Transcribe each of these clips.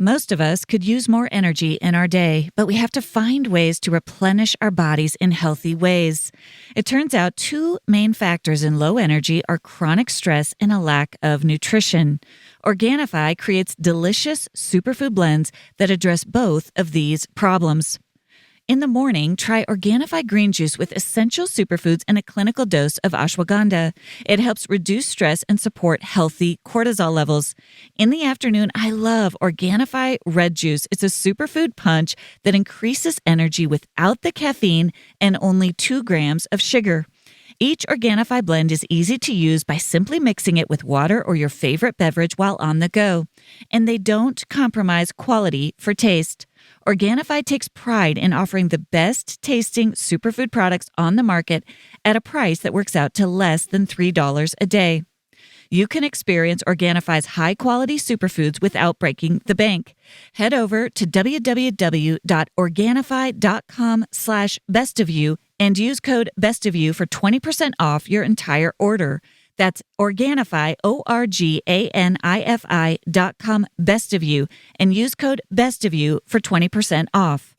Most of us could use more energy in our day, but we have to find ways to replenish our bodies in healthy ways. It turns out two main factors in low energy are chronic stress and a lack of nutrition. Organifi creates delicious superfood blends that address both of these problems. In the morning, try Organifi green juice with essential superfoods and a clinical dose of ashwagandha. It helps reduce stress and support healthy cortisol levels. In the afternoon, I love Organifi red juice. It's a superfood punch that increases energy without the caffeine and only 2 grams of sugar. Each Organifi blend is easy to use by simply mixing it with water or your favorite beverage while on the go. And they don't compromise quality for taste. Organifi takes pride in offering the best tasting superfood products on the market at a price that works out to less than $3 a day. You can experience Organifi's high-quality superfoods without breaking the bank. Head over to www.organifi.com/bestofyou and use code bestofyou for 20% off your entire order. That's Organifi, ORGANIFI.com, bestofyou, and use code bestofyou for 20% off.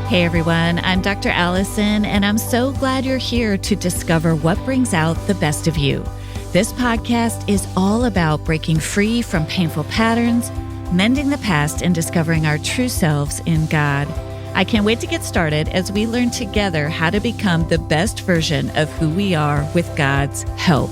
Hey everyone, I'm Dr. Allison, and I'm so glad you're here to discover what brings out the best of you. This podcast is all about breaking free from painful patterns, mending the past, and discovering our true selves in God. I can't wait to get started as we learn together how to become the best version of who we are with God's help.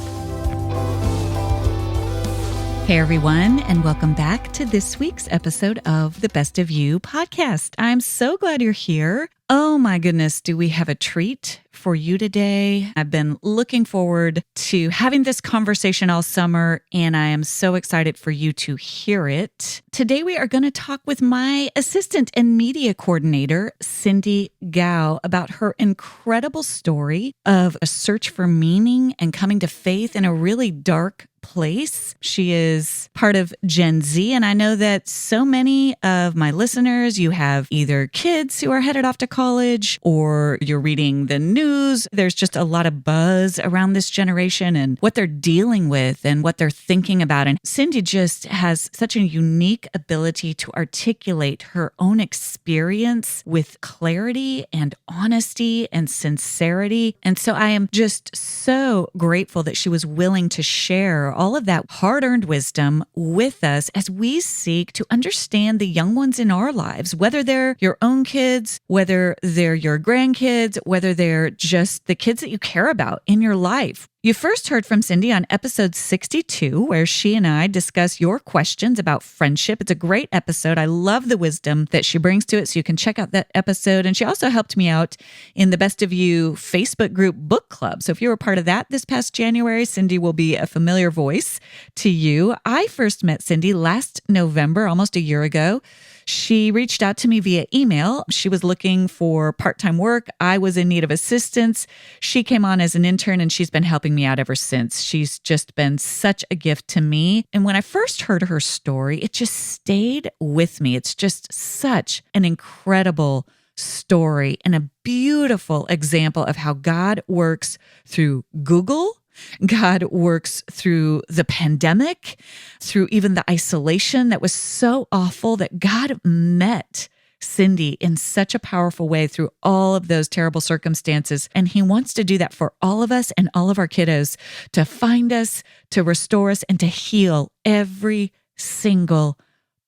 Hey everyone, and welcome back to this week's episode of the Best of You podcast. I'm so glad you're here. Oh my goodness, do we have a treat for you today? I've been looking forward to having this conversation all summer, and I am so excited for you to hear it. Today we are going to talk with my assistant and media coordinator, Cindy Gao, about her incredible story of a search for meaning and coming to faith in a really dark place. She is part of Gen Z, and I know that so many of my listeners, you have either kids who are headed off to college or you're reading the news. There's just a lot of buzz around this generation and what they're dealing with and what they're thinking about. And Cindy just has such a unique ability to articulate her own experience with clarity and honesty and sincerity. And so I am just so grateful that she was willing to share all of that hard-earned wisdom with us as we seek to understand the young ones in our lives, whether they're your own kids, whether they're your grandkids, whether they're just the kids that you care about in your life. You first heard from Cindy on episode 62, where she and I discuss your questions about friendship. It's a great episode. I love the wisdom that she brings to it, so you can check out that episode. And she also helped me out in the Best of You Facebook group book club. So if you were part of that this past January, Cindy will be a familiar voice to you. I first met Cindy last November, almost a year ago. She reached out to me via email. She was looking for part-time work. I was in need of assistance. She came on as an intern, and she's been helping me out ever since. She's just been such a gift to me. And when I first heard her story, it just stayed with me. It's just such an incredible story and a beautiful example of how God works through Google. God works through the pandemic, through even the isolation that was so awful, that God met Cindy in such a powerful way through all of those terrible circumstances. And he wants to do that for all of us and all of our kiddos, to find us, to restore us, and to heal every single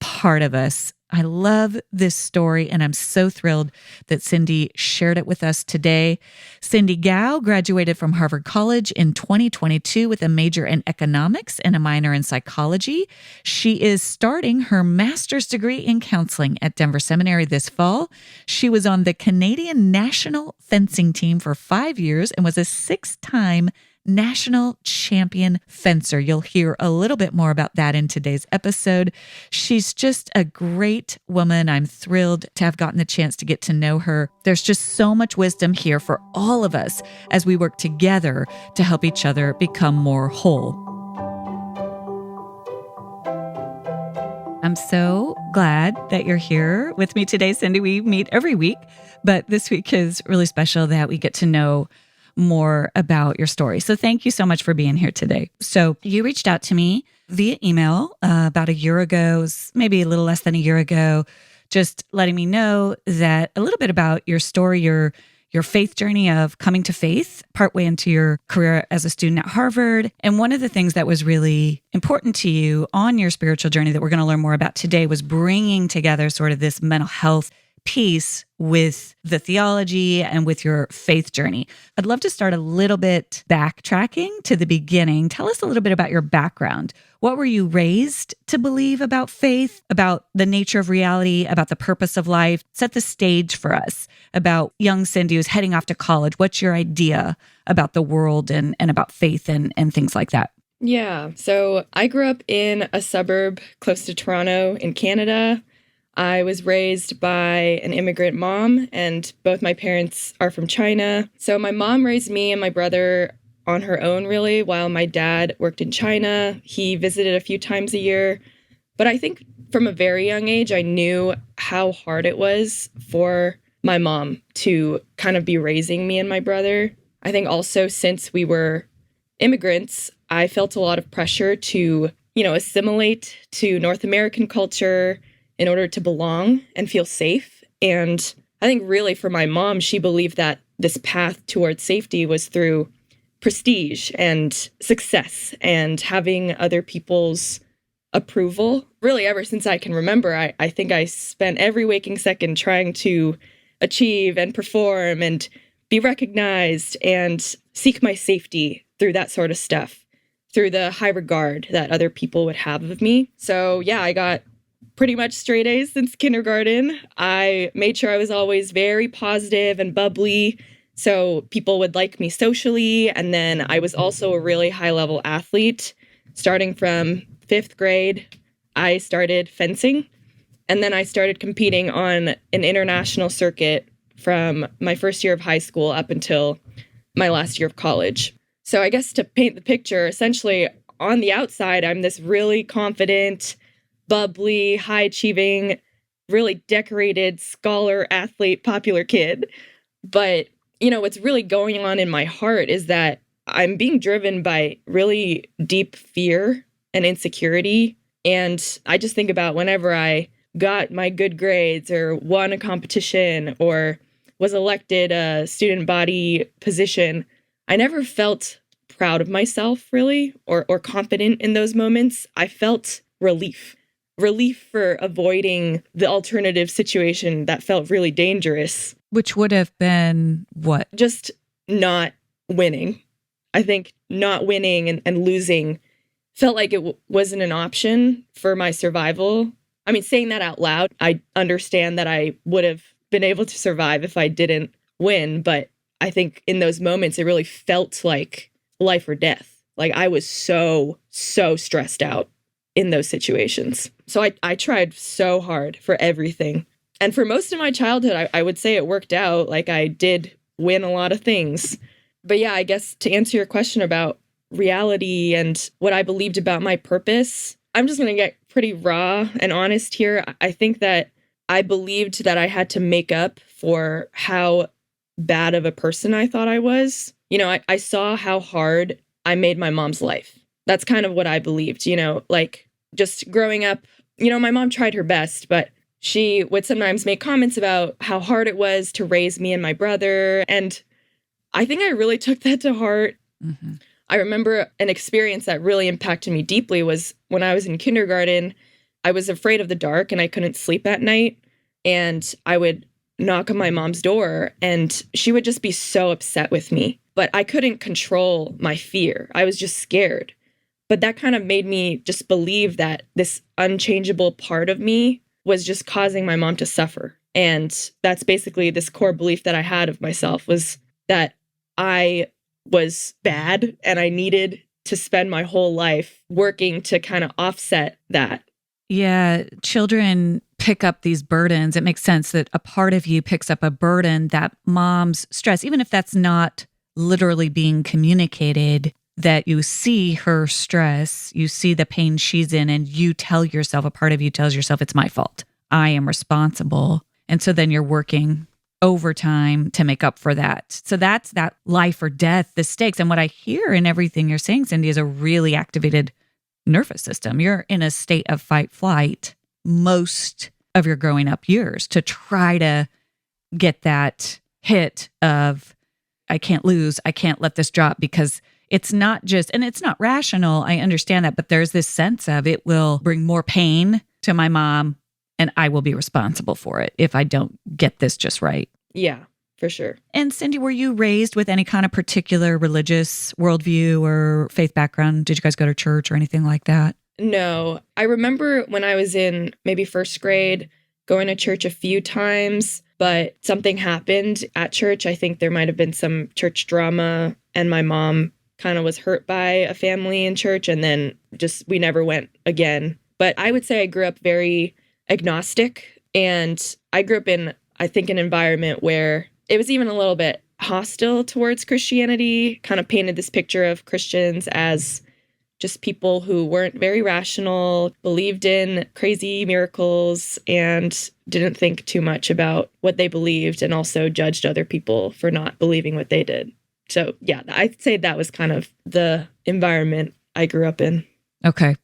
part of us. I love this story, and I'm so thrilled that Cindy shared it with us today. Cindy Gao graduated from Harvard College in 2022 with a major in economics and a minor in psychology. She is starting her master's degree in counseling at Denver Seminary this fall. She was on the Canadian national fencing team for 5 years and was a 6-time national champion fencer. You'll hear a little bit more about that in today's episode. She's just a great woman. I'm thrilled to have gotten the chance to get to know her. There's just so much wisdom here for all of us as we work together to help each other become more whole. I'm so glad that you're here with me today, Cindy. We meet every week, but this week is really special that we get to know more about your story. So thank you so much for being here today. So you reached out to me via email about a year ago, maybe a little less than a year ago, just letting me know that a little bit about your story, your faith journey of coming to faith partway into your career as a student at Harvard. And one of the things that was really important to you on your spiritual journey that we're going to learn more about today was bringing together sort of this mental health piece with the theology and with your faith journey. I'd love to start a little bit backtracking to the beginning. Tell us a little bit about your background. What were you raised to believe about faith, about the nature of reality, about the purpose of life? Set the stage for us about young Cindy who's heading off to college. What's your idea about the world and about faith and things like that? Yeah, so I grew up in a suburb close to Toronto in Canada. I was raised by an immigrant mom, and both my parents are from China. So my mom raised me and my brother on her own, really, while my dad worked in China. He visited a few times a year. But I think from a very young age, I knew how hard it was for my mom to kind of be raising me and my brother. I think also since we were immigrants, I felt a lot of pressure to, assimilate to North American culture in order to belong and feel safe. And I think really for my mom, she believed that this path towards safety was through prestige and success and having other people's approval. Really, ever since I can remember, I think I spent every waking second trying to achieve and perform and be recognized and seek my safety through that sort of stuff, through the high regard that other people would have of me. So yeah, I got pretty much straight A's since kindergarten. I made sure I was always very positive and bubbly, so people would like me socially. And then I was also a really high-level athlete. Starting from 5th grade, I started fencing. And then I started competing on an international circuit from my first year of high school up until my last year of college. So I guess to paint the picture, essentially on the outside, I'm this really confident, bubbly, high-achieving, really decorated scholar, athlete, popular kid. But, what's really going on in my heart is that I'm being driven by really deep fear and insecurity. And I just think about whenever I got my good grades or won a competition or was elected a student body position, I never felt proud of myself, really, or confident in those moments. I felt relief for avoiding the alternative situation that felt really dangerous. Which would have been what? Just not winning. I think not winning and losing felt like it wasn't an option for my survival. I mean, saying that out loud, I understand that I would have been able to survive if I didn't win. But I think in those moments, it really felt like life or death. Like I was so stressed out in those situations. So I tried so hard for everything. And for most of my childhood, I would say it worked out. Like I did win a lot of things. But yeah, I guess to answer your question about reality and what I believed about my purpose, I'm just going to get pretty raw and honest here. I think that I believed that I had to make up for how bad of a person I thought I was. I saw how hard I made my mom's life. That's kind of what I believed, like just growing up, my mom tried her best, but she would sometimes make comments about how hard it was to raise me and my brother. And I think I really took that to heart. Mm-hmm. I remember an experience that really impacted me deeply was when I was in kindergarten. I was afraid of the dark and I couldn't sleep at night. And I would knock on my mom's door and she would just be so upset with me. But I couldn't control my fear. I was just scared. But that kind of made me just believe that this unchangeable part of me was just causing my mom to suffer. And that's basically this core belief that I had of myself, was that I was bad and I needed to spend my whole life working to kind of offset that. Yeah, children pick up these burdens. It makes sense that a part of you picks up a burden that mom's stress, even if that's not literally being communicated, that you see her stress, you see the pain she's in, and you tell yourself, a part of you tells yourself, it's my fault. I am responsible. And so then you're working overtime to make up for that. So that's that life or death, the stakes. And what I hear in everything you're saying, Cindy, is a really activated nervous system. You're in a state of fight flight most of your growing up years to try to get that hit of, I can't lose, I can't let this drop, because it's not just, and it's not rational, I understand that, but there's this sense of it will bring more pain to my mom and I will be responsible for it if I don't get this just right. Yeah, for sure. And Cindy, were you raised with any kind of particular religious worldview or faith background? Did you guys go to church or anything like that? No. I remember when I was in maybe first grade going to church a few times, but something happened at church. I think there might have been some church drama, and my mom kind of was hurt by a family in church, and then just we never went again. But I would say I grew up very agnostic, and I grew up in, I think, an environment where it was even a little bit hostile towards Christianity, kind of painted this picture of Christians as just people who weren't very rational, believed in crazy miracles, and didn't think too much about what they believed, and also judged other people for not believing what they did. So yeah, I'd say that was kind of the environment I grew up in. Okay.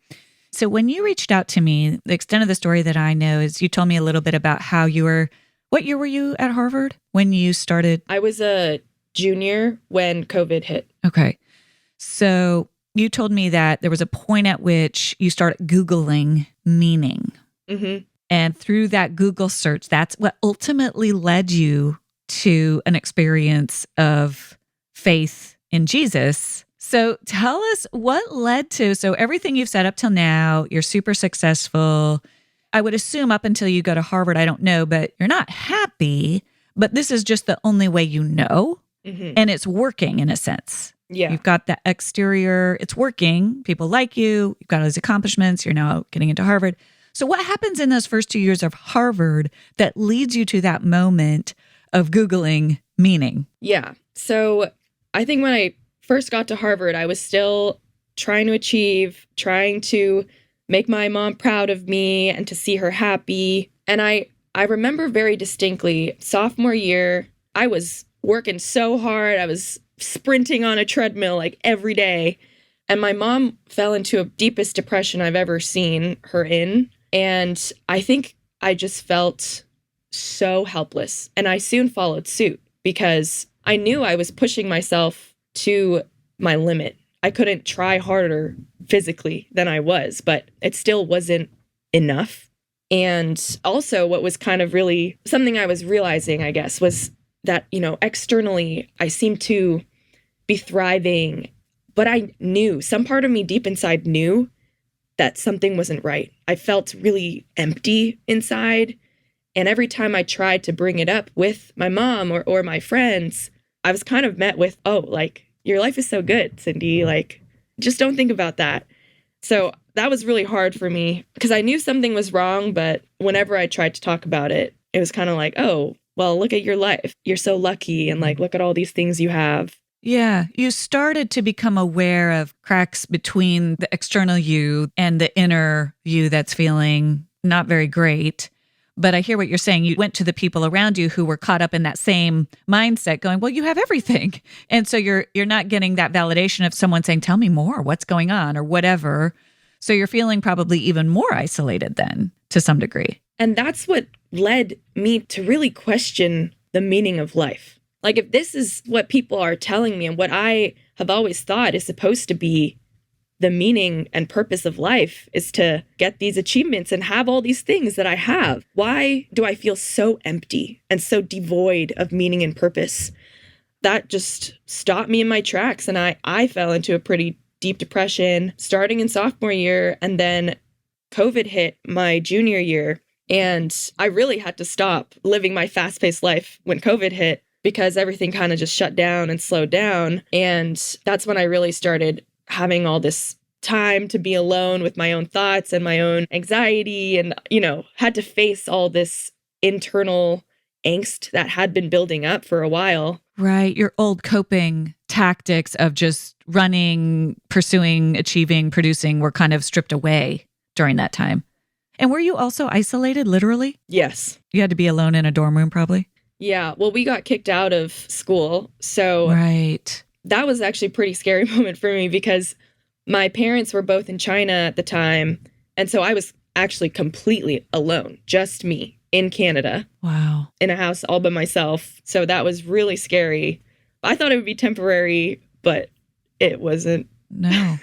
So when you reached out to me, the extent of the story that I know is you told me a little bit about how you were, what year were you at Harvard when you started? I was a junior when COVID hit. Okay. So you told me that there was a point at which you started Googling meaning. Mm-hmm. And through that Google search, that's what ultimately led you to an experience of faith in Jesus. So tell us what led to, so everything you've said up till now, you're super successful. I would assume up until you go to Harvard, I don't know, but you're not happy, but this is just the only way you know. Mm-hmm. And it's working in a sense. Yeah. You've got that exterior, it's working. People like you. You've got all these accomplishments. You're now getting into Harvard. So what happens in those first 2 years of Harvard that leads you to that moment of Googling meaning? Yeah. So I think when I first got to Harvard, I was still trying to achieve, trying to make my mom proud of me and to see her happy. And I remember very distinctly, sophomore year, I was working so hard. I was sprinting on a treadmill like every day. And my mom fell into a deepest depression I've ever seen her in. And I think I just felt so helpless. And I soon followed suit because I knew I was pushing myself to my limit. I couldn't try harder physically than I was, but it still wasn't enough. And also what was kind of really something I was realizing, I guess, was that, externally I seemed to be thriving, but I knew, some part of me deep inside knew that something wasn't right. I felt really empty inside. And every time I tried to bring it up with my mom or my friends, I was kind of met with, oh, like, your life is so good, Cindy. Like, just don't think about that. So that was really hard for me because I knew something was wrong. But whenever I tried to talk about it, it was kind of like, oh, well, look at your life. You're so lucky. And like, look at all these things you have. Yeah. You started to become aware of cracks between the external you and the inner you that's feeling not very great. But I hear what you're saying. You went to the people around you who were caught up in that same mindset going, well, you have everything. And so you're not getting that validation of someone saying, tell me more, what's going on or whatever. So you're feeling probably even more isolated then to some degree. And that's what led me to really question the meaning of life. Like, if this is what people are telling me and what I have always thought is supposed to be the meaning and purpose of life is to get these achievements and have all these things that I have, why do I feel so empty and so devoid of meaning and purpose? That just stopped me in my tracks. And I fell into a pretty deep depression starting in sophomore year. And then COVID hit my junior year. And I really had to stop living my fast-paced life when COVID hit because everything kind of just shut down and slowed down. And that's when I really started having all this time to be alone with my own thoughts and my own anxiety and, had to face all this internal angst that had been building up for a while. Right. Your old coping tactics of just running, pursuing, achieving, producing were kind of stripped away during that time. And were you also isolated, literally? Yes. You had to be alone in a dorm room, probably? Yeah. Well, we got kicked out of school. So Right. that was actually a pretty scary moment for me because my parents were both in China at the time. And so I was actually completely alone, just me in Canada, Wow. in a house all by myself. So that was really scary. I thought it would be temporary, but it wasn't. No.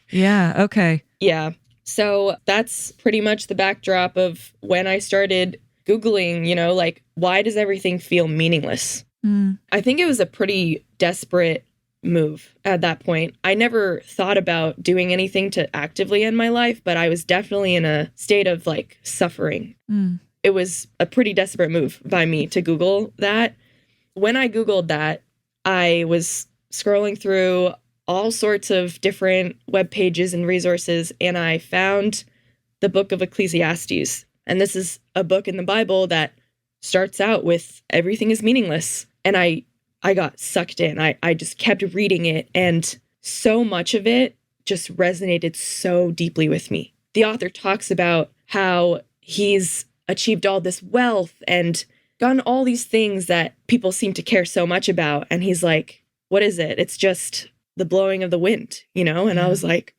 Yeah. Okay. Yeah. So that's pretty much the backdrop of when I started Googling, like, why does everything feel meaningless? Mm. I think it was a pretty desperate move at that point. I never thought about doing anything to actively end my life, but I was definitely in a state of like suffering. Mm. It was a pretty desperate move by me to Google that. When I Googled that, I was scrolling through all sorts of different web pages and resources, and I found the book of Ecclesiastes. And this is a book in the Bible that starts out with everything is meaningless. And I got sucked in. I just kept reading it, and so much of it just resonated so deeply with me. The author talks about how he's achieved all this wealth and gotten all these things that people seem to care so much about. And he's like, what is it? It's just the blowing of the wind, And I was like,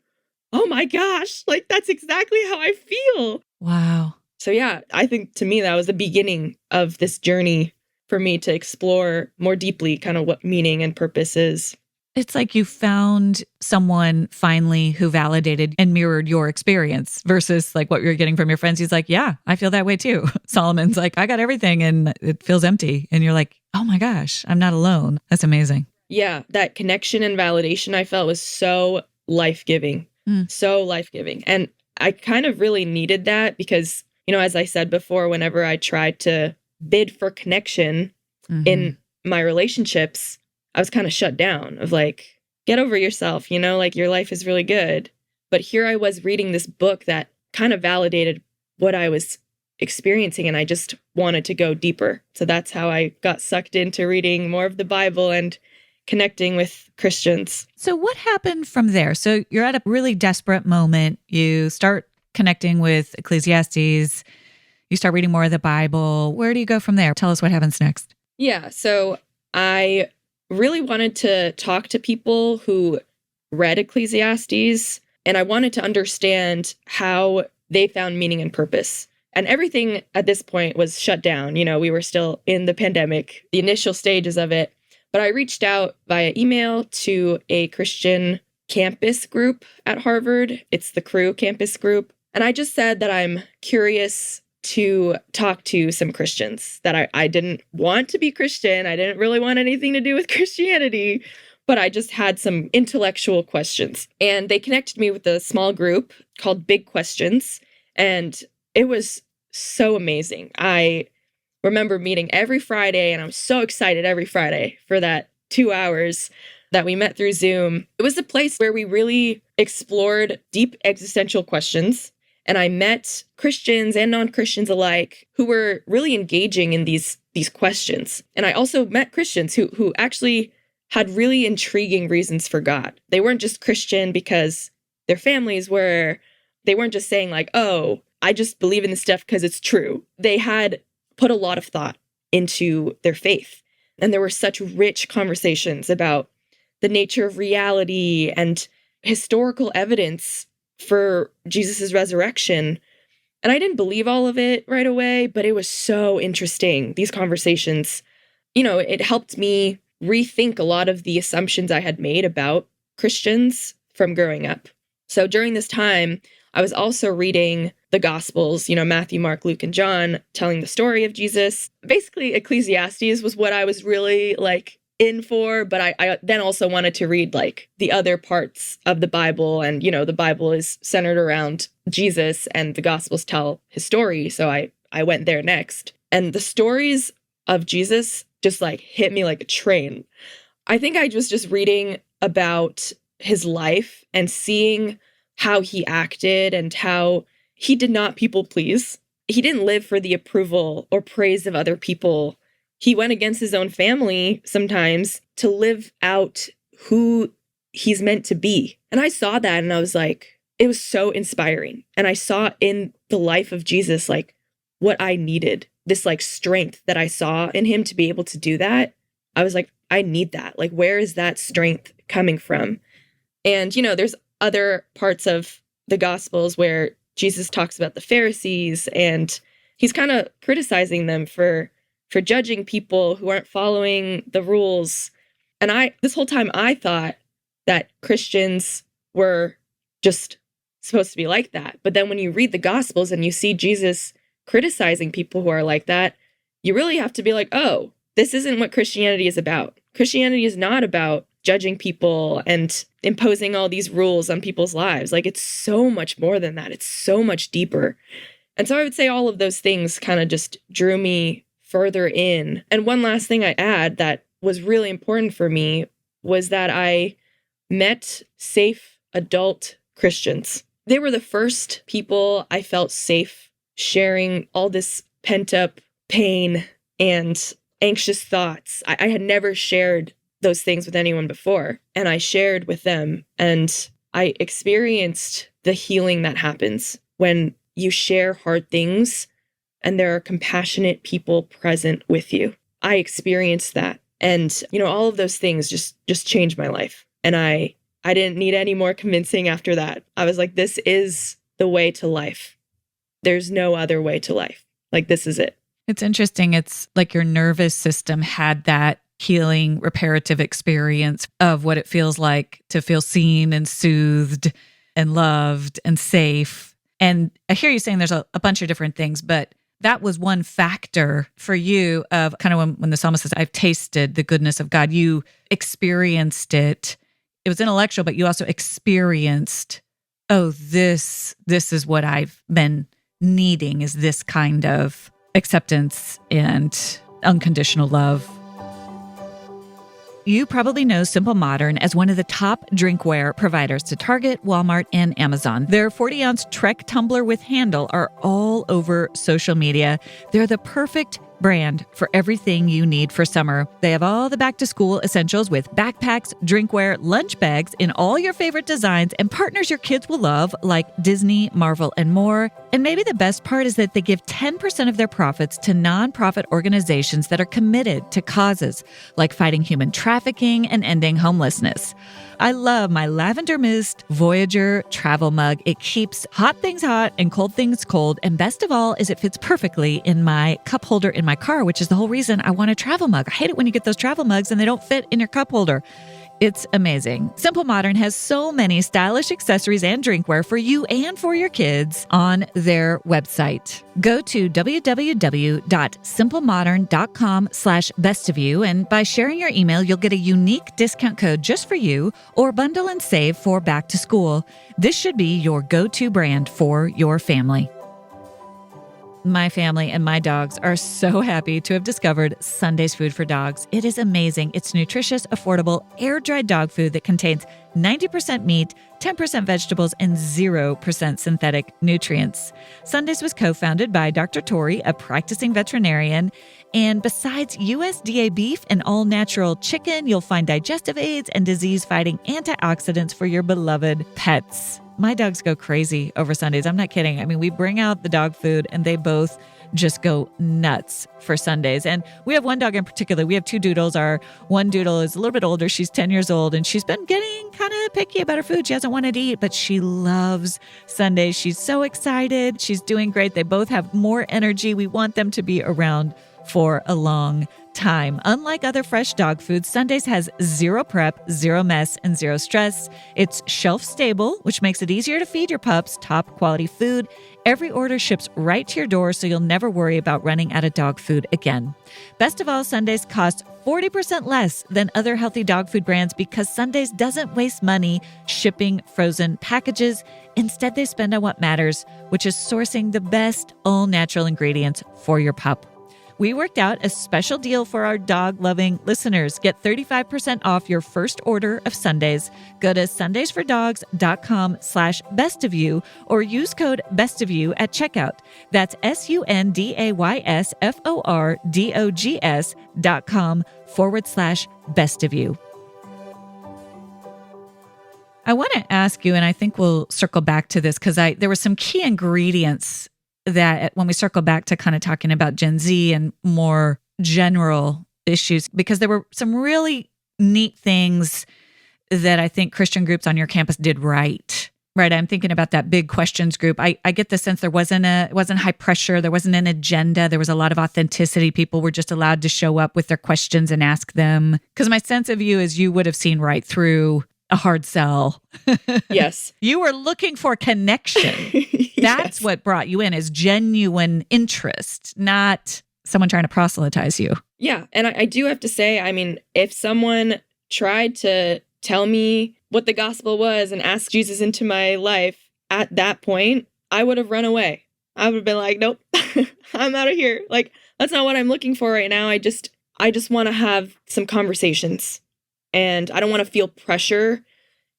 oh my gosh, like that's exactly how I feel. Wow. So yeah, I think to me that was the beginning of this journey for me to explore more deeply kind of what meaning and purpose is. It's like you found someone finally who validated and mirrored your experience versus like what you're getting from your friends. He's like, yeah, I feel that way too. Solomon's like, I got everything and it feels empty. And you're like, oh my gosh, I'm not alone. That's amazing. Yeah, that connection and validation I felt was so life-giving, so life-giving. And I kind of really needed that because, as I said before, whenever I tried to bid for connection in my relationships, I was kind of shut down of like, get over yourself, like your life is really good. But here I was reading this book that kind of validated what I was experiencing, and I just wanted to go deeper. So that's how I got sucked into reading more of the Bible and connecting with Christians. So what happened from there? So you're at a really desperate moment. You start connecting with Ecclesiastes. You start reading more of the Bible. Where do you go from there? Tell us what happens next. Yeah, so I really wanted to talk to people who read Ecclesiastes, and I wanted to understand how they found meaning and purpose. And everything at this point was shut down. We were still in the pandemic, the initial stages of it. But I reached out via email to a Christian campus group at Harvard. It's the Crew campus group. And I just said that I'm curious to talk to some Christians, that I didn't want to be Christian. I didn't really want anything to do with Christianity, but I just had some intellectual questions. And they connected me with a small group called Big Questions. And it was so amazing. I remember meeting every Friday, and I'm so excited every Friday for that 2 hours that we met through Zoom. It was a place where we really explored deep existential questions. And I met Christians and non-Christians alike who were really engaging in these questions. And I also met Christians who actually had really intriguing reasons for God. They weren't just Christian because their families were. They weren't just saying like, oh, I just believe in this stuff because it's true. They had put a lot of thought into their faith. And there were such rich conversations about the nature of reality and historical evidence for Jesus's resurrection. And I didn't believe all of it right away, but it was so interesting. These conversations, it helped me rethink a lot of the assumptions I had made about Christians from growing up. So during this time, I was also reading the Gospels, Matthew, Mark, Luke, and John, telling the story of Jesus. Basically, Ecclesiastes was what I was really in for, but I then also wanted to read the other parts of the Bible. And, the Bible is centered around Jesus and the Gospels tell his story. So I went there next. And the stories of Jesus just hit me like a train. I think I was just reading about his life and seeing how he acted and how he did not people please. He didn't live for the approval or praise of other people. He went against his own family sometimes to live out who he's meant to be. And I saw that and I was like, it was so inspiring. And I saw in the life of Jesus, what I needed this like strength that I saw in him to be able to do that, I was like, I need that. Like, where is that strength coming from? And, there's other parts of the Gospels where Jesus talks about the Pharisees, and he's kind of criticizing them for judging people who aren't following the rules. And this whole time I thought that Christians were just supposed to be like that. But then when you read the Gospels and you see Jesus criticizing people who are like that, you really have to be like, oh, this isn't what Christianity is about. Christianity is not about judging people and imposing all these rules on people's lives. Like, it's so much more than that. It's so much deeper. And so I would say all of those things kind of just drew me further in. And one last thing I add that was really important for me was that I met safe adult Christians. They were the first people I felt safe sharing all this pent up pain and anxious thoughts. I had never shared those things with anyone before, and I shared with them, and I experienced the healing that happens when you share hard things and there are compassionate people present with you. I experienced that. And, all of those things just changed my life. And I didn't need any more convincing after that. I was like, this is the way to life. There's no other way to life. Like, this is it. It's interesting. It's like your nervous system had that healing, reparative experience of what it feels like to feel seen and soothed and loved and safe. And I hear you saying there's a bunch of different things, but that was one factor for you of kind of when the psalmist says, I've tasted the goodness of God. You experienced it. It was intellectual, but you also experienced, oh, this is what I've been needing, is this kind of acceptance and unconditional love. You probably know Simple Modern as one of the top drinkware providers to Target, Walmart, and Amazon. Their 40-ounce Trek tumbler with handle are all over social media. They're the perfect brand for everything you need for summer. They have all the back-to-school essentials with backpacks, drinkware, lunch bags in all your favorite designs and partners your kids will love, like Disney, Marvel, and more. And maybe the best part is that they give 10% of their profits to nonprofit organizations that are committed to causes like fighting human trafficking and ending homelessness. I love my Lavender Mist Voyager travel mug. It keeps hot things hot and cold things cold. And best of all is it fits perfectly in my cup holder in my car, which is the whole reason I want a travel mug. I hate it when you get those travel mugs and they don't fit in your cup holder. It's amazing. Simple Modern has so many stylish accessories and drinkware for you and for your kids on their website. Go to www.simplemodern.com/bestofyou, and by sharing your email, you'll get a unique discount code just for you, or bundle and save for back to school. This should be your go-to brand for your family. My family and my dogs are so happy to have discovered Sunday's Food for Dogs. It is amazing. It's nutritious, affordable, air-dried dog food that contains 90% meat, 10% vegetables, and 0% synthetic nutrients. Sundays was co-founded by Dr. Tori, a practicing veterinarian. And besides USDA beef and all-natural chicken, you'll find digestive aids and disease-fighting antioxidants for your beloved pets. My dogs go crazy over Sundays. I'm not kidding. I mean, we bring out the dog food and they both just go nuts for Sundays. And we have one dog in particular. We have two doodles. Our one doodle is a little bit older. She's 10 years old and she's been getting kind of picky about her food. She hasn't wanted to eat, but she loves Sundays. She's so excited. She's doing great. They both have more energy. We want them to be around for a long time. Unlike other fresh dog foods, Sundays has zero prep, zero mess, and zero stress. It's shelf stable, which makes it easier to feed your pups top quality food. Every order ships right to your door, so you'll never worry about running out of dog food again. Best of all, Sundays cost 40% less than other healthy dog food brands because Sundays doesn't waste money shipping frozen packages. Instead, they spend on what matters, which is sourcing the best all-natural ingredients for your pup. We worked out a special deal for our dog-loving listeners. Get 35% off your first order of Sundays. Go to sundaysfordogs.com/bestofyou or use code bestofyou at checkout. That's sundaysfordogs.com/bestofyou. I want to ask you, and I think we'll circle back to this because there were some key ingredients that when we circle back to kind of talking about Gen Z and more general issues, because there were some really neat things that I think Christian groups on your campus did right. Right. I'm thinking about that big questions group. I get the sense it wasn't high pressure. There wasn't an agenda. There was a lot of authenticity. People were just allowed to show up with their questions and ask them. Because my sense of you is you would have seen right through a hard sell. Yes. You were looking for connection. That's what brought you in, is genuine interest, not someone trying to proselytize you. Yeah. And I do have to say, I mean, if someone tried to tell me what the gospel was and ask Jesus into my life at that point, I would have run away. I would have been like, nope, I'm out of here. Like, that's not what I'm looking for right now. I just want to have some conversations, and I don't want to feel pressure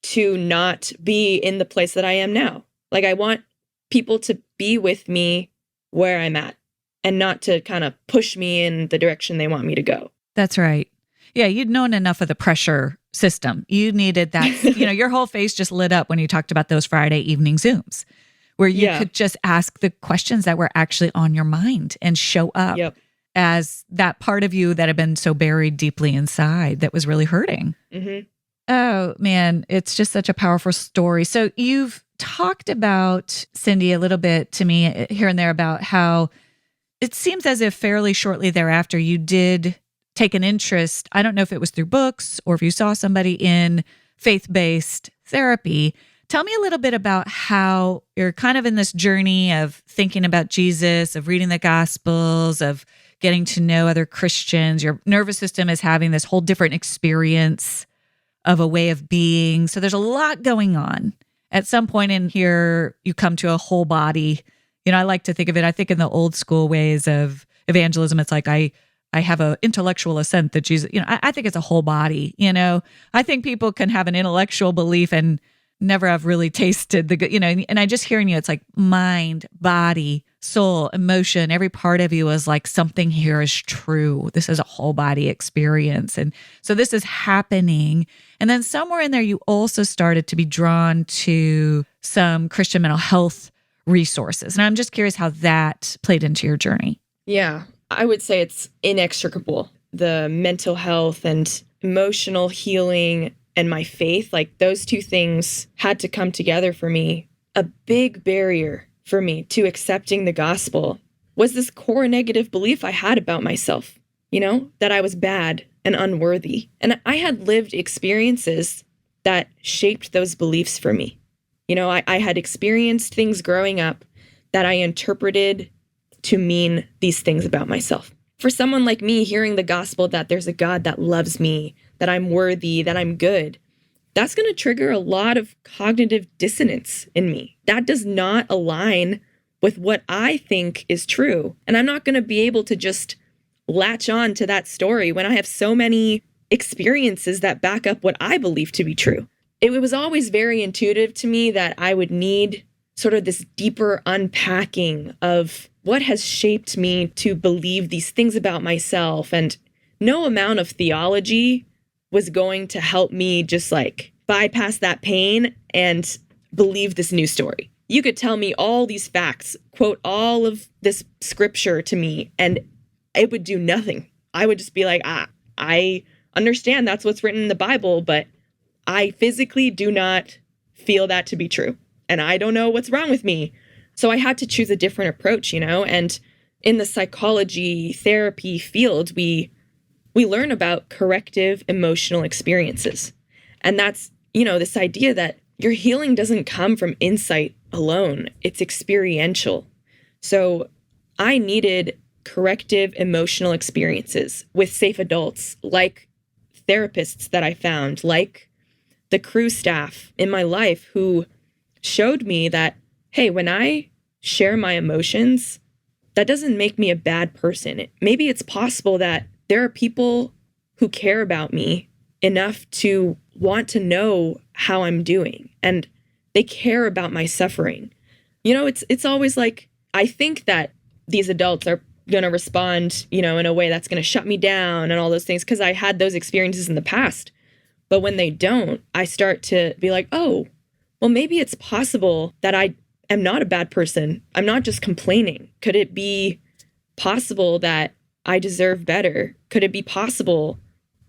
to not be in the place that I am now. Like, I want people to be with me where I'm at and not to kind of push me in the direction they want me to go. That's right. Yeah, you'd known enough of the pressure system. You needed that, your whole face just lit up when you talked about those Friday evening Zooms, where you could just ask the questions that were actually on your mind and show up as that part of you that had been so buried deeply inside that was really hurting. Mm-hmm. Oh, man, it's just such a powerful story. So you've talked about, Cindy, a little bit to me here and there about how it seems as if fairly shortly thereafter you did take an interest. I don't know if it was through books or if you saw somebody in faith-based therapy. Tell me a little bit about how you're kind of in this journey of thinking about Jesus, of reading the Gospels, of getting to know other Christians. Your nervous system is having this whole different experience of a way of being. So there's a lot going on. At some point in here, you come to a whole body. I like to think of it, I think in the old school ways of evangelism, it's like I have an intellectual assent that Jesus, I think it's a whole body, I think people can have an intellectual belief and never have really tasted the good, and I just hearing you, it's like mind, body, soul, emotion, every part of you is like something here is true. This is a whole body experience. And so this is happening. And then somewhere in there, you also started to be drawn to some Christian mental health resources. And I'm just curious how that played into your journey. Yeah. I would say it's inextricable. The mental health and emotional healing and my faith, like those two things had to come together for me. A big barrier for me to accepting the gospel was this core negative belief I had about myself, that I was bad and unworthy. And I had lived experiences that shaped those beliefs for me. I had experienced things growing up that I interpreted to mean these things about myself. For someone like me, hearing the gospel that there's a God that loves me, that I'm worthy, that I'm good, that's going to trigger a lot of cognitive dissonance in me. That does not align with what I think is true. And I'm not going to be able to just latch on to that story when I have so many experiences that back up what I believe to be true. It was always very intuitive to me that I would need sort of this deeper unpacking of what has shaped me to believe these things about myself. And no amount of theology was going to help me just like bypass that pain and believe this new story. You could tell me all these facts, quote all of this scripture to me, and it would do nothing. I would just be like, I understand that's what's written in the Bible, but I physically do not feel that to be true. And I don't know what's wrong with me. So I had to choose a different approach, and in the psychology therapy field, we learn about corrective emotional experiences. And that's, this idea that your healing doesn't come from insight alone. It's experiential. So I needed corrective emotional experiences with safe adults, like therapists that I found, like the crew staff in my life who showed me that, hey, when I share my emotions, that doesn't make me a bad person. Maybe it's possible that there are people who care about me enough to want to know how I'm doing, and they care about my suffering. It's always like, I think that these adults are going to respond, in a way that's going to shut me down and all those things because I had those experiences in the past. But when they don't, I start to be like, oh, well, maybe it's possible that I am not a bad person. I'm not just complaining. Could it be possible that I deserve better? Could it be possible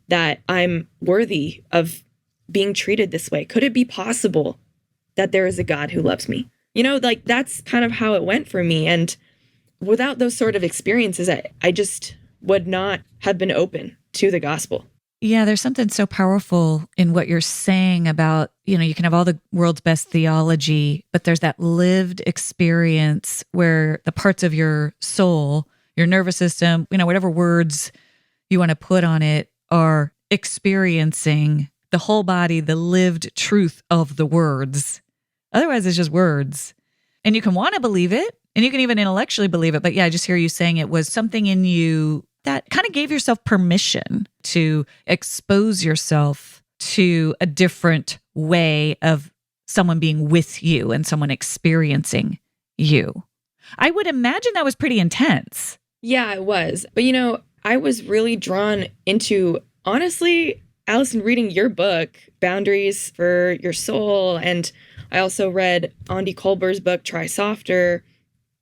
that I'm worthy of being treated this way? Could it be possible that there is a God who loves me? Like that's kind of how it went for me. And without those sort of experiences, I just would not have been open to the gospel. Yeah, there's something so powerful in what you're saying about, you can have all the world's best theology, but there's that lived experience where the parts of your soul, your nervous system, whatever words you want to put on it, are experiencing the whole body, the lived truth of the words. Otherwise, it's just words. And you can want to believe it, and you can even intellectually believe it. But yeah, I just hear you saying it was something in you that kind of gave yourself permission to expose yourself to a different way of someone being with you and someone experiencing you. I would imagine that was pretty intense. Yeah, it was. But I was really drawn into, honestly, Allison, reading your book, Boundaries for Your Soul. And I also read Andy Kolber's book, Try Softer,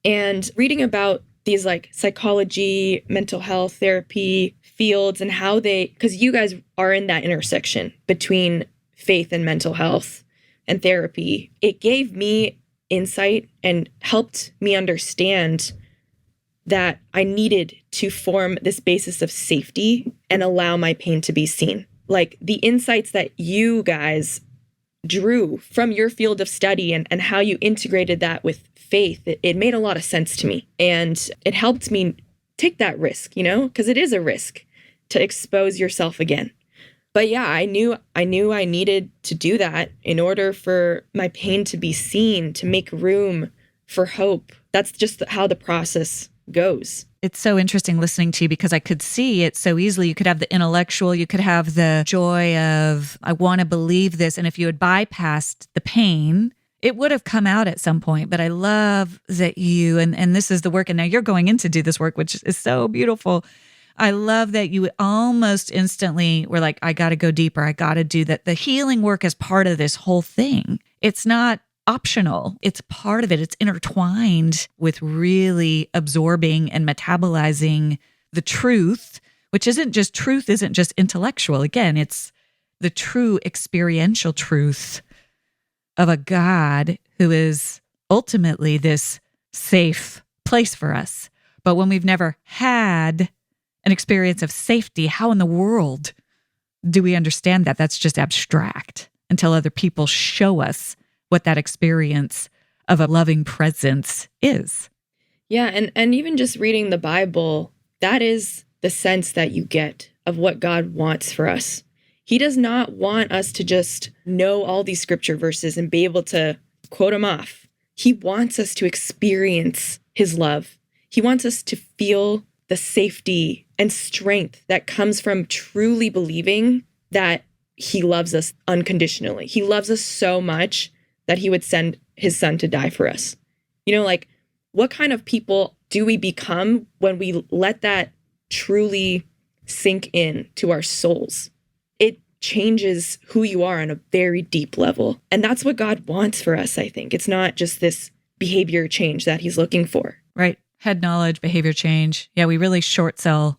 and reading about these like psychology, mental health, therapy fields and how because you guys are in that intersection between faith and mental health and therapy. It gave me insight and helped me understand that I needed to form this basis of safety and allow my pain to be seen. Like the insights that you guys drew from your field of study and how you integrated that with faith, it made a lot of sense to me. And it helped me take that risk, because it is a risk to expose yourself again. But yeah, I knew I needed to do that in order for my pain to be seen, to make room for hope. That's just how the process goes. It's so interesting listening to you because I could see it so easily. You could have the intellectual, you could have the joy of, I want to believe this. And if you had bypassed the pain, it would have come out at some point. But I love that you, and this is the work, and now you're going in to do this work, which is so beautiful. I love that you almost instantly were like, I got to go deeper. I got to do that. The healing work is part of this whole thing. It's not optional. It's part of it. It's intertwined with really absorbing and metabolizing the truth, which isn't just intellectual. Again, it's the true experiential truth of a God who is ultimately this safe place for us. But when we've never had an experience of safety, how in the world do we understand that? That's just abstract until other people show us what that experience of a loving presence is. Yeah, and even just reading the Bible, that is the sense that you get of what God wants for us. He does not want us to just know all these scripture verses and be able to quote them off. He wants us to experience his love. He wants us to feel the safety and strength that comes from truly believing that he loves us unconditionally. He loves us so much that he would send his son to die for us. Like what kind of people do we become when we let that truly sink in to our souls? It changes who you are on a very deep level. And that's what God wants for us, I think. It's not just this behavior change that he's looking for. Right. Head knowledge, behavior change. Yeah, we really short sell.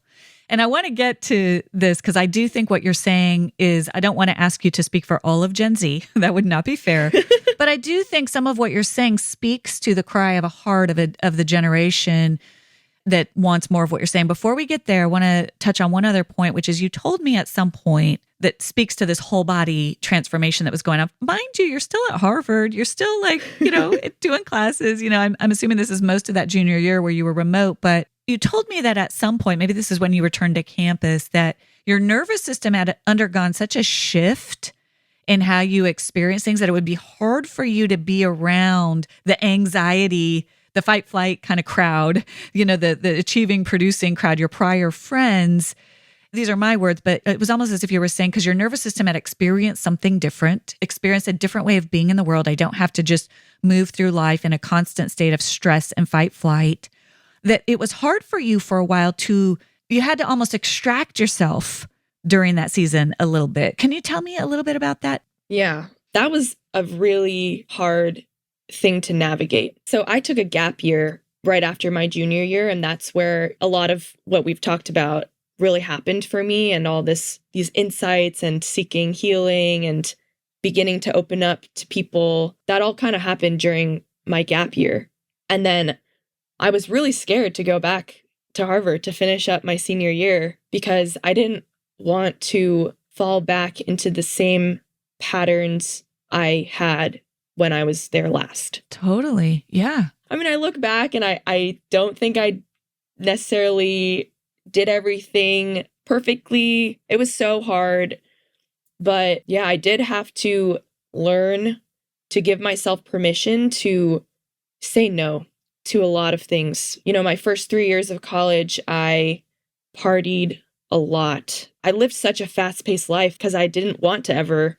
And I want to get to this because I do think what you're saying is, I don't want to ask you to speak for all of Gen Z. That would not be fair. But I do think some of what you're saying speaks to the cry of a heart of the generation that wants more of what you're saying. Before we get there, I want to touch on one other point, which is you told me at some point that speaks to this whole body transformation that was going on. Mind you, you're still at Harvard. You're still doing classes. I'm assuming this is most of that junior year where you were remote, but you told me that at some point, maybe this is when you returned to campus, that your nervous system had undergone such a shift in how you experience things that it would be hard for you to be around the anxiety, the fight flight kind of crowd, the achieving, producing crowd, your prior friends. These are my words, but it was almost as if you were saying, because your nervous system had experienced something different, experienced a different way of being in the world. I don't have to just move through life in a constant state of stress and fight flight. That it was hard for you for a while you had to almost extract yourself during that season a little bit. Can you tell me a little bit about that? Yeah, that was a really hard thing to navigate. So I took a gap year right after my junior year, and that's where a lot of what we've talked about really happened for me, and all these insights and seeking healing and beginning to open up to people. That all kind of happened during my gap year. And then I was really scared to go back to Harvard to finish up my senior year because I didn't want to fall back into the same patterns I had when I was there last. Totally. Yeah. I mean, I look back and I don't think I necessarily did everything perfectly. It was so hard. But yeah, I did have to learn to give myself permission to say no to a lot of things. You know, my first 3 years of college, I partied a lot. I lived such a fast-paced life because I didn't want to ever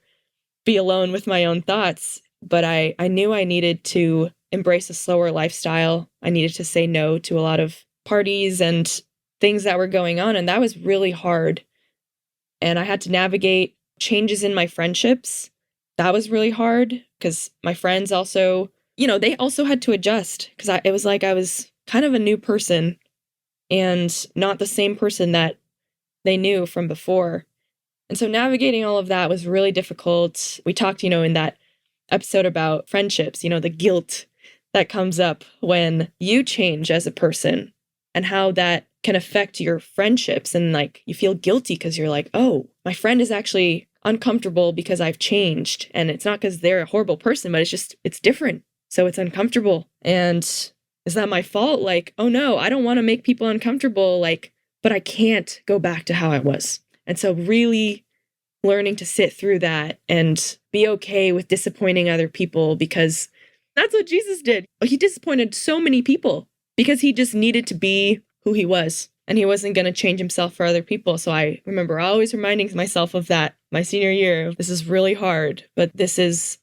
be alone with my own thoughts. But I knew I needed to embrace a slower lifestyle. I needed to say no to a lot of parties and things that were going on. And that was really hard. And I had to navigate changes in my friendships. That was really hard because my friends also, you know, they also had to adjust because it was like I was kind of a new person and not the same person that they knew from before. And so navigating all of that was really difficult. We talked, you know, in that episode about friendships, you know, the guilt that comes up when you change as a person and how that can affect your friendships. And like, you feel guilty because you're like, oh, my friend is actually uncomfortable because I've changed. And it's not because they're a horrible person, but it's different. So it's uncomfortable. And is that my fault? Like, oh no, I don't want to make people uncomfortable. Like, but I can't go back to how I was. And so really learning to sit through that and be okay with disappointing other people, because that's what Jesus did. He disappointed so many people because he just needed to be who he was, and he wasn't going to change himself for other people. So I remember always reminding myself of that my senior year. This is really hard, but this is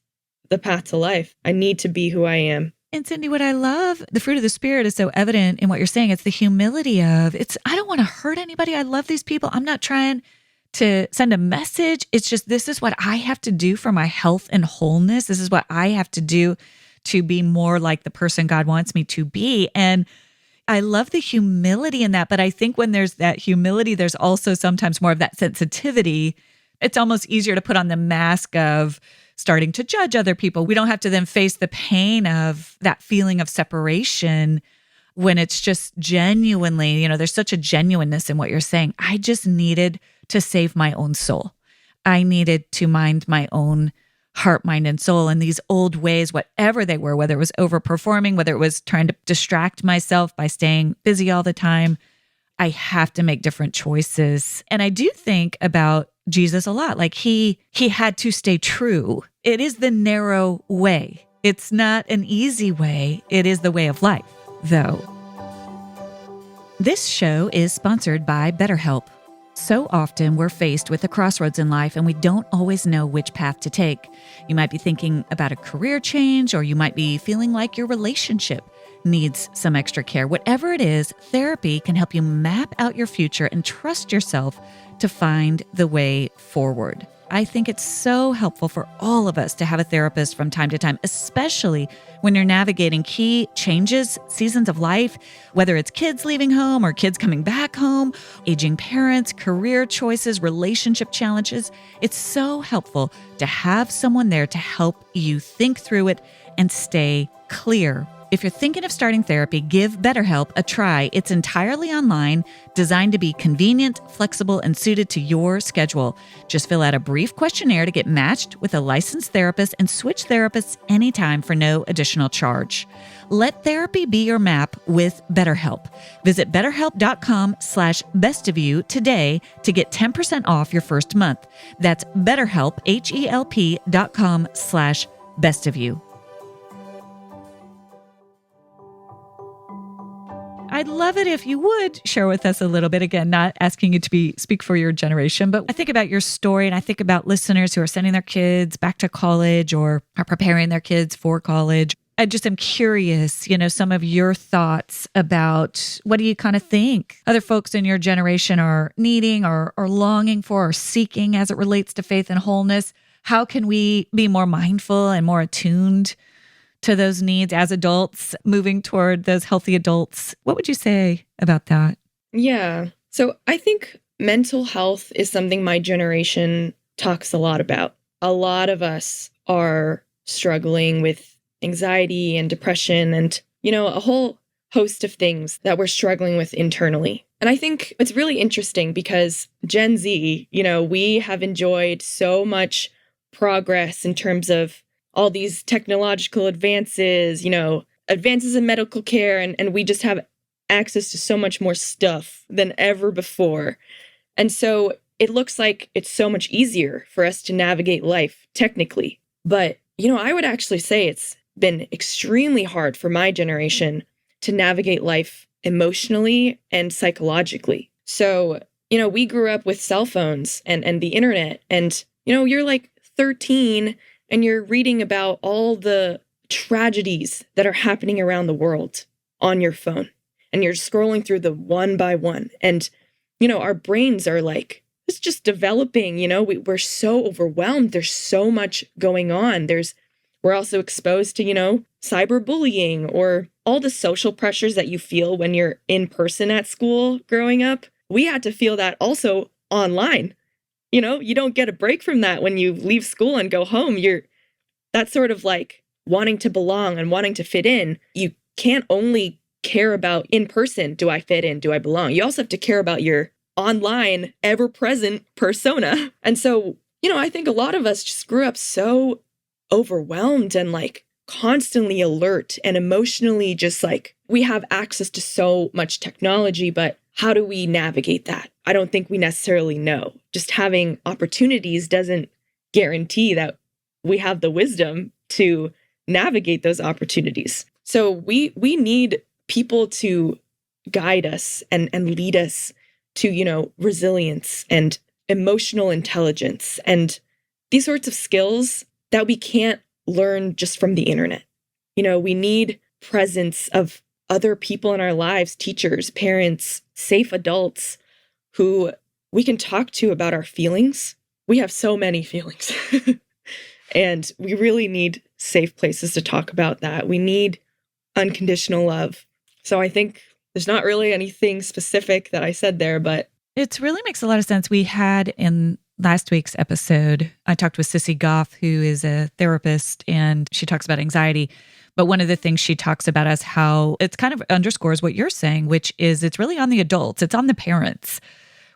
the path to life. I need to be who I am. And Cindy, what I love, the fruit of the Spirit is so evident in what you're saying. It's the humility of, I don't want to hurt anybody. I love these people. I'm not trying to send a message. It's just, this is what I have to do for my health and wholeness. This is what I have to do to be more like the person God wants me to be. And I love the humility in that. But I think when there's that humility, there's also sometimes more of that sensitivity. It's almost easier to put on the mask of starting to judge other people. We don't have to then face the pain of that feeling of separation when it's just genuinely, you know, there's such a genuineness in what you're saying. I just needed to save my own soul. I needed to mind my own heart, mind, and soul. And these old ways, whatever they were, whether it was overperforming, whether it was trying to distract myself by staying busy all the time, I have to make different choices. And I do think about Jesus a lot. Like he had to stay true. It is the narrow way. It's not an easy way. It is the way of life, though. This show is sponsored by BetterHelp. So often we're faced with a crossroads in life and we don't always know which path to take. You might be thinking about a career change, or you might be feeling like your relationship needs some extra care. Whatever it is, therapy can help you map out your future and trust yourself to find the way forward. I think it's so helpful for all of us to have a therapist from time to time, especially when you're navigating key changes, seasons of life, whether it's kids leaving home or kids coming back home, aging parents, career choices, relationship challenges. It's so helpful to have someone there to help you think through it and stay clear. If you're thinking of starting therapy, give BetterHelp a try. It's entirely online, designed to be convenient, flexible, and suited to your schedule. Just fill out a brief questionnaire to get matched with a licensed therapist and switch therapists anytime for no additional charge. Let therapy be your map with BetterHelp. Visit BetterHelp.com/bestofyou today to get 10% off your first month. That's BetterHelp, HELP.com/bestofyou. I'd love it if you would share with us a little bit. Again, not asking you to speak for your generation, but I think about your story and I think about listeners who are sending their kids back to college or are preparing their kids for college. I just am curious, some of your thoughts about what do you kind of think other folks in your generation are needing or longing for or seeking as it relates to faith and wholeness? How can we be more mindful and more attuned to those needs as adults, moving toward those healthy adults. What would you say about that? Yeah. So I think mental health is something my generation talks a lot about. A lot of us are struggling with anxiety and depression and, a whole host of things that we're struggling with internally. And I think it's really interesting because Gen Z, we have enjoyed so much progress in terms of all these technological advances, advances in medical care, and we just have access to so much more stuff than ever before. And so it looks like it's so much easier for us to navigate life technically. But, I would actually say it's been extremely hard for my generation to navigate life emotionally and psychologically. So, we grew up with cell phones and the internet, and, you're like 13 and you're reading about all the tragedies that are happening around the world on your phone. And you're scrolling through them one by one. And, our brains are like, it's just developing, we're so overwhelmed. There's so much going on. We're also exposed to, cyberbullying or all the social pressures that you feel when you're in person at school growing up. We had to feel that also online. You don't get a break from that when you leave school and go home. That's sort of like wanting to belong and wanting to fit in. You can't only care about in person, do I fit in, do I belong? You also have to care about your online, ever-present persona. And so, I think a lot of us just grew up so overwhelmed and like constantly alert and emotionally just like we have access to so much technology, but how do we navigate that? I don't think we necessarily know. Just having opportunities doesn't guarantee that we have the wisdom to navigate those opportunities. So we need people to guide us and lead us to, resilience and emotional intelligence and these sorts of skills that we can't learn just from the internet. We need presence of other people in our lives, teachers, parents, safe adults who we can talk to about our feelings. We have so many feelings. And we really need safe places to talk about that. We need unconditional love. So I think there's not really anything specific that I said there, but it really makes a lot of sense. We had in last week's episode, I talked with Cindy Gao, who is a therapist, and she talks about anxiety. But one of the things she talks about is how it kind of underscores what you're saying, which is it's really on the adults. It's on the parents.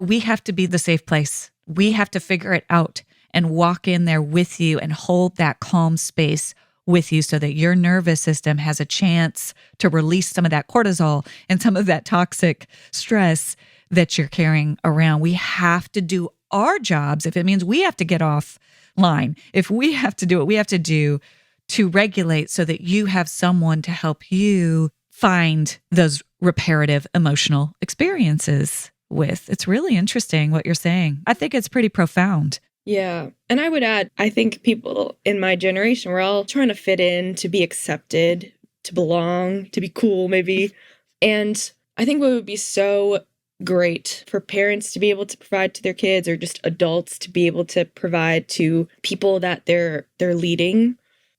We have to be the safe place. We have to figure it out and walk in there with you and hold that calm space with you so that your nervous system has a chance to release some of that cortisol and some of that toxic stress that you're carrying around. We have to do our jobs. If it means we have to get offline, if we have to do what we have to do to regulate so that you have someone to help you find those reparative emotional experiences with. It's really interesting what you're saying. I think it's pretty profound. Yeah. And I would add, I think people in my generation, we're all trying to fit in, to be accepted, to belong, to be cool, maybe. And I think what would be so great for parents to be able to provide to their kids, or just adults to be able to provide to people that they're leading.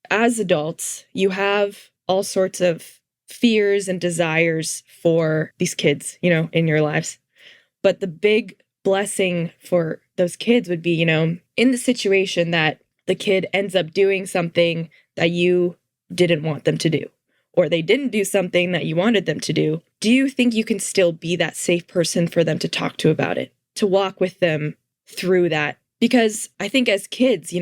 As adults, you have all sorts of fears and desires for these kids, in your lives. But the big blessing for those kids would be, in the situation that the kid ends up doing something that you didn't want them to do, or they didn't do something that you wanted them to do. Do you think you can still be that safe person for them to talk to about it, to walk with them through that? Because I think as kids,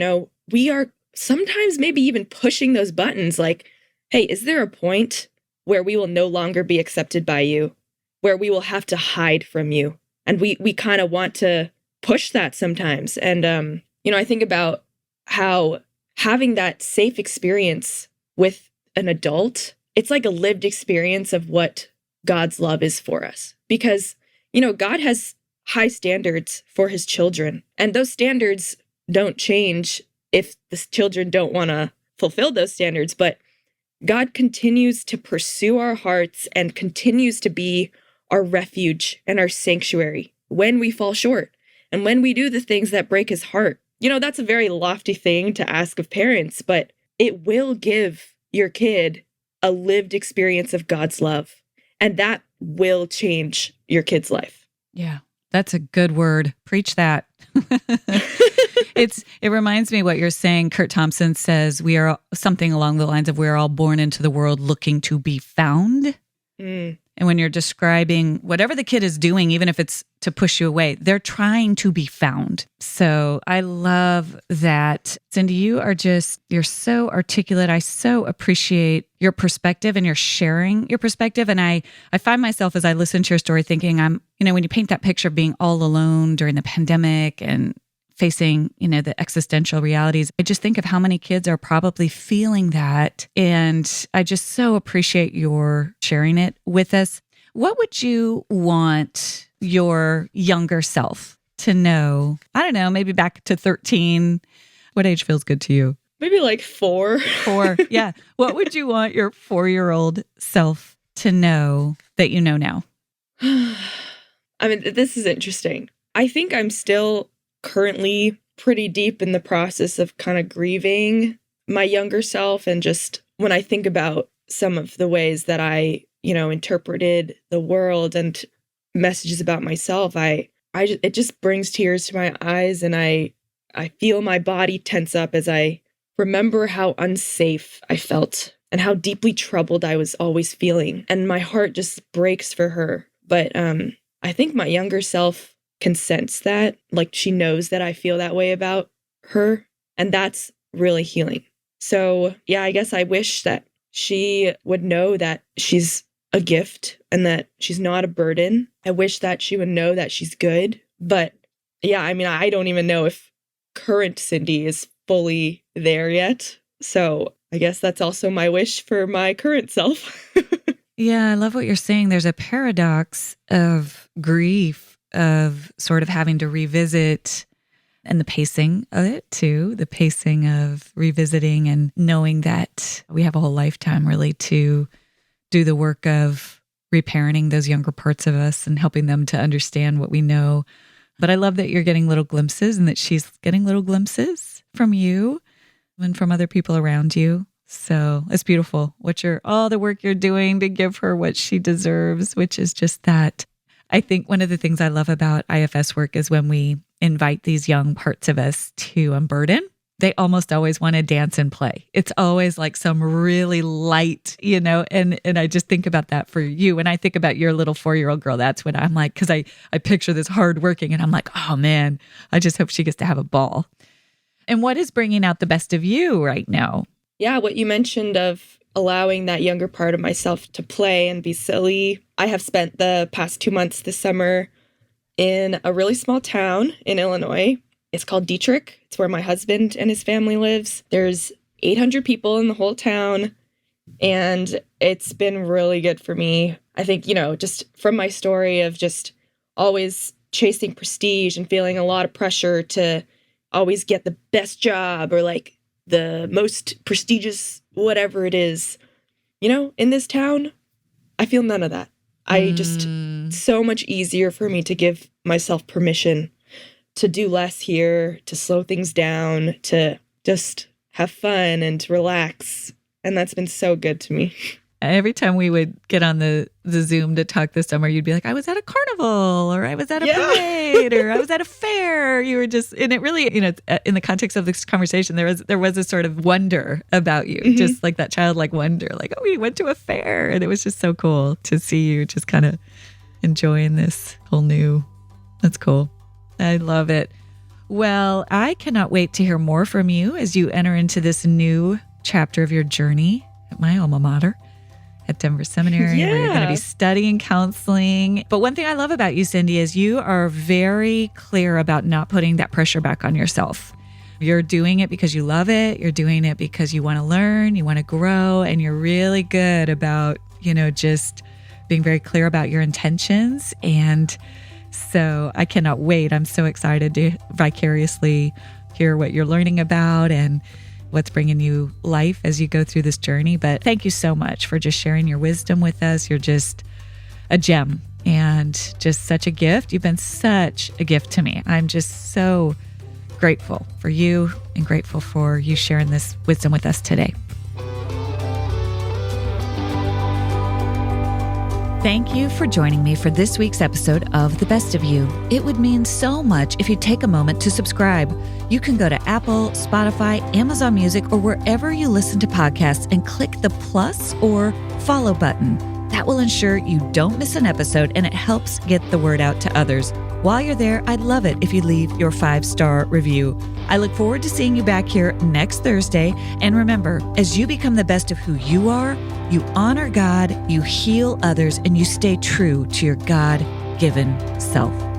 we are sometimes maybe even pushing those buttons like, hey, is there a point where we will no longer be accepted by you, where we will have to hide from you? And we kind of want to push that sometimes. And, I think about how having that safe experience with an adult, it's like a lived experience of what God's love is for us. Because, God has high standards for his children, and those standards don't change if the children don't want to fulfill those standards. But God continues to pursue our hearts and continues to be our refuge and our sanctuary when we fall short and when we do the things that break his heart. That's a very lofty thing to ask of parents, but it will give your kid a lived experience of God's love. And that will change your kid's life. Yeah, that's a good word. Preach that. It reminds me what you're saying. Kurt Thompson says we are something along the lines of we're all born into the world looking to be found. Mm. And when you're describing whatever the kid is doing, even if it's to push you away, they're trying to be found. So I love that. Cindy, you're so articulate. I so appreciate your perspective and your sharing your perspective. And I find myself as I listen to your story thinking when you paint that picture of being all alone during the pandemic and facing, the existential realities, I just think of how many kids are probably feeling that. And I just so appreciate your sharing it with us. What would you want your younger self to know? I don't know, maybe back to 13. What age feels good to you? Maybe like 4. 4, yeah. What would you want your 4-year-old self to know that you know now? I mean, this is interesting. I think I'm still currently pretty deep in the process of kind of grieving my younger self. And just when I think about some of the ways that I, interpreted the world and messages about myself, it just brings tears to my eyes. And I feel my body tense up as I remember how unsafe I felt and how deeply troubled I was always feeling. And my heart just breaks for her. But I think my younger self can sense that, like she knows that I feel that way about her. And that's really healing. So yeah, I guess I wish that she would know that she's a gift and that she's not a burden. I wish that she would know that she's good. But yeah, I mean, I don't even know if current Cindy is fully there yet. So I guess that's also my wish for my current self. Yeah, I love what you're saying. There's a paradox of grief, of sort of having to revisit, and the pacing of it too, the pacing of revisiting and knowing that we have a whole lifetime really to do the work of reparenting those younger parts of us and helping them to understand what we know. But I love that you're getting little glimpses and that she's getting little glimpses from you and from other people around you. So it's beautiful all the work you're doing to give her what she deserves, which is just that. I think one of the things I love about IFS work is when we invite these young parts of us to unburden, they almost always want to dance and play. It's always like some really light, and I just think about that for you. When I think about your little 4-year-old girl, that's when I'm like, because I picture this hardworking and I'm like, oh man, I just hope she gets to have a ball. And what is bringing out the best of you right now? Yeah, what you mentioned of allowing that younger part of myself to play and be silly. I have spent the past 2 months this summer in a really small town in Illinois. It's called Dietrich. It's where my husband and his family lives. There's 800 people in the whole town, and it's been really good for me. I think, just from my story of just always chasing prestige and feeling a lot of pressure to always get the best job or like the most prestigious whatever it is, in this town, I feel none of that. So much easier for me to give myself permission to do less here, to slow things down, to just have fun and to relax. And that's been so good to me. Every time we would get on the Zoom to talk this summer, you'd be like, I was at a carnival, or I was at a parade, or I was at a fair. You were just, and it really, in the context of this conversation, there was a sort of wonder about you, just like that childlike wonder, like, oh, we went to a fair. And it was just so cool to see you just kind of enjoying this whole new, that's cool. I love it. Well, I cannot wait to hear more from you as you enter into this new chapter of your journey at my alma mater. At Denver Seminary, where you're going to be studying counseling. But one thing I love about you, Cindy, is you are very clear about not putting that pressure back on yourself. You're doing it because you love it. You're doing it because you want to learn, you want to grow, and you're really good about, just being very clear about your intentions. And so I cannot wait. I'm so excited to vicariously hear what you're learning about and what's bringing you life as you go through this journey. But thank you so much for just sharing your wisdom with us. You're just a gem and just such a gift. You've been such a gift to me. I'm just so grateful for you and grateful for you sharing this wisdom with us today. Thank you for joining me for this week's episode of The Best of You. It would mean so much if you take a moment to subscribe. You can go to Apple, Spotify, Amazon Music, or wherever you listen to podcasts and click the plus or follow button. That will ensure you don't miss an episode and it helps get the word out to others. While you're there, I'd love it if you leave your 5-star review. I look forward to seeing you back here next Thursday. And remember, as you become the best of who you are, you honor God, you heal others, and you stay true to your God-given self.